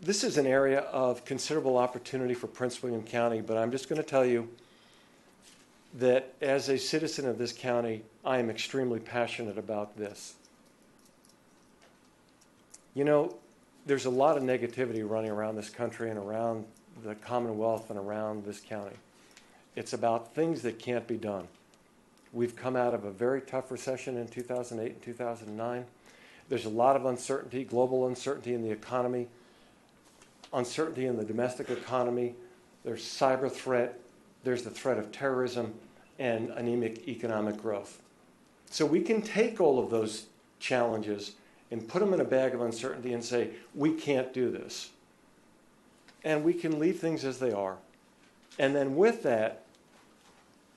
This is an area of considerable opportunity for Prince William County, but I'm just going to tell you that as a citizen of this county, I am extremely passionate about this. You know, there's a lot of negativity running around this country and around the Commonwealth and around this county. It's about things that can't be done. We've come out of a very tough recession in 2008 and 2009. There's a lot of uncertainty, global uncertainty in the economy, uncertainty in the domestic economy. There's cyber threat. There's the threat of terrorism and anemic economic growth. So we can take all of those challenges and put them in a bag of uncertainty and say, we can't do this. And we can leave things as they are. And then with that,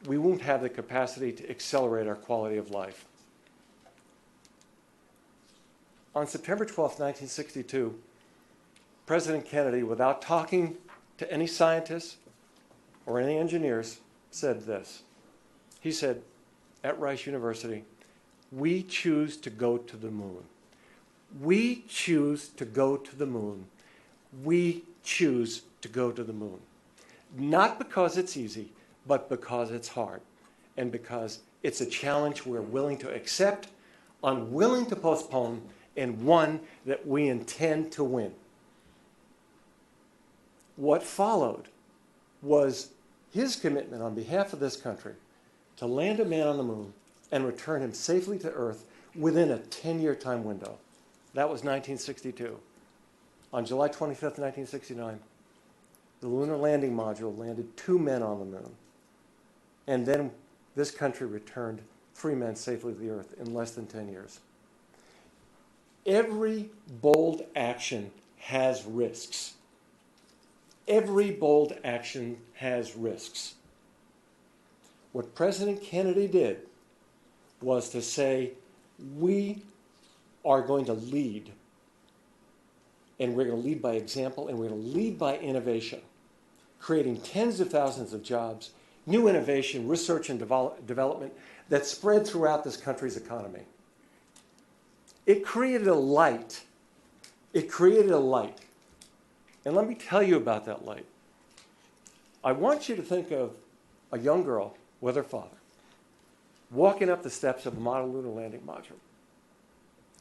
we won't have the capacity to accelerate our quality of life. On September 12, 1962, President Kennedy, without talking to any scientists or any engineers, said this. He said, at Rice University, we choose to go to the moon. We choose to go to the moon. We choose to go to the moon. Not because it's easy, but because it's hard. And because it's a challenge we're willing to accept, unwilling to postpone, and one that we intend to win. What followed was his commitment on behalf of this country to land a man on the moon and return him safely to Earth within a 10-year time window. That was 1962. On July 25th, 1969, the lunar landing module landed 2 men on the moon. And then this country returned 3 men safely to the Earth in less than 10 years. Every bold action has risks. Every bold action has risks. What President Kennedy did was to say, we are going to lead. And we're going to lead by example, and we're going to lead by innovation, creating tens of thousands of jobs, new innovation, research and development that spread throughout this country's economy. It created a light. It created a light. And let me tell you about that light. I want you to think of a young girl with her father walking up the steps of a model lunar landing module.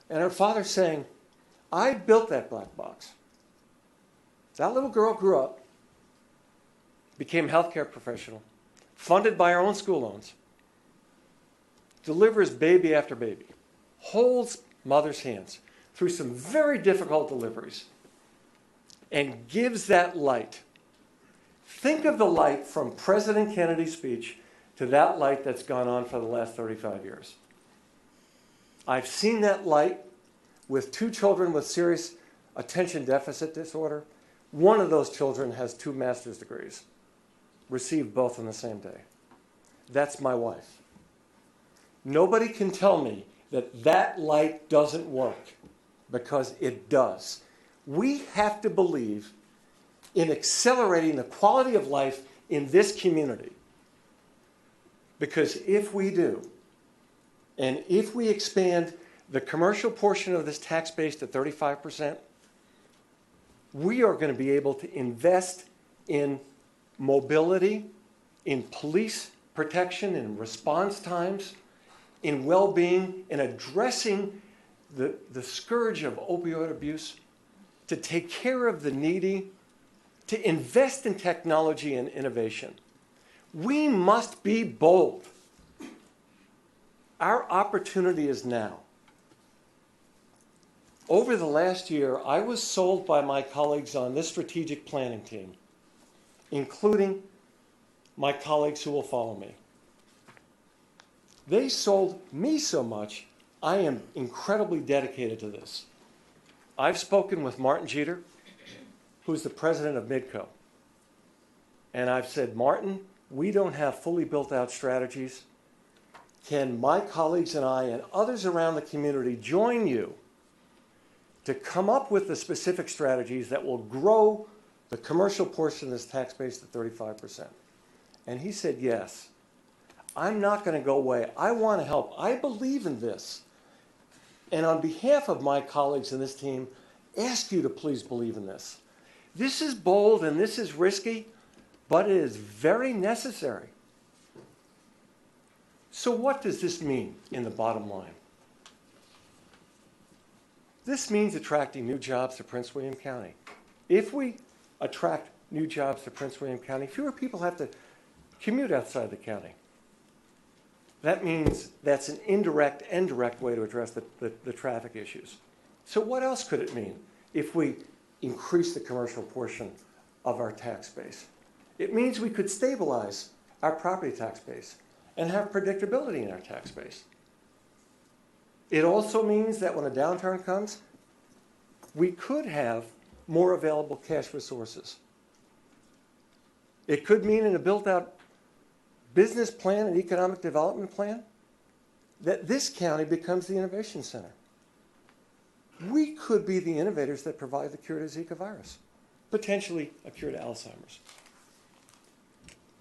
And her father saying, I built that black box. That little girl grew up, became a healthcare professional, funded by her own school loans, delivers baby after baby, holds mother's hands through some very difficult deliveries, and gives that light. Think of the light from President Kennedy's speech to that light that's gone on for the last 35 years. I've seen that light with 2 children with serious attention deficit disorder. One of those children has 2 master's degrees, received both on the same day. That's my wife. Nobody can tell me that that light doesn't work, because it does. We have to believe in accelerating the quality of life in this community. Because if we do, and if we expand the commercial portion of this tax base to 35%, we are going to be able to invest in mobility, in police protection, in response times, in well-being, in addressing the scourge of opioid abuse, to take care of the needy, to invest in technology and innovation. We must be bold. Our opportunity is now. Over the last year, I was sold by my colleagues on this strategic planning team, including my colleagues who will follow me. They sold me so much, I am incredibly dedicated to this. I've spoken with Martin Jeter, who's the president of Midco. And I've said, Martin, we don't have fully built out strategies. Can my colleagues and I and others around the community join you to come up with the specific strategies that will grow the commercial portion of this tax base to 35%? And he said, yes. I'm not going to go away. I want to help. I believe in this. And on behalf of my colleagues in this team, ask you to please believe in this. This is bold and this is risky, but it is very necessary. So what does this mean in the bottom line? This means attracting new jobs to Prince William County. If we attract new jobs to Prince William County, fewer people have to commute outside the county. That means that's an indirect and direct way to address the traffic issues. So what else could it mean if we increase the commercial portion of our tax base? It means we could stabilize our property tax base and have predictability in our tax base. It also means that when a downturn comes, we could have more available cash resources. It could mean in a built-out business plan and economic development plan that this county becomes the innovation center. We could be the innovators that provide the cure to Zika virus, potentially a cure to Alzheimer's,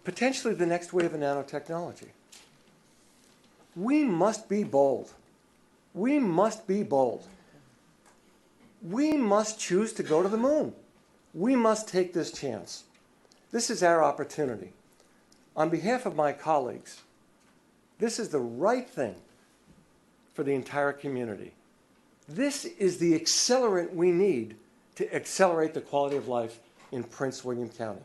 potentially the next wave of nanotechnology. We must be bold. We must be bold. We must choose to go to the moon. We must take this chance. This is our opportunity. On behalf of my colleagues, this is the right thing for the entire community. This is the accelerant we need to accelerate the quality of life in Prince William County.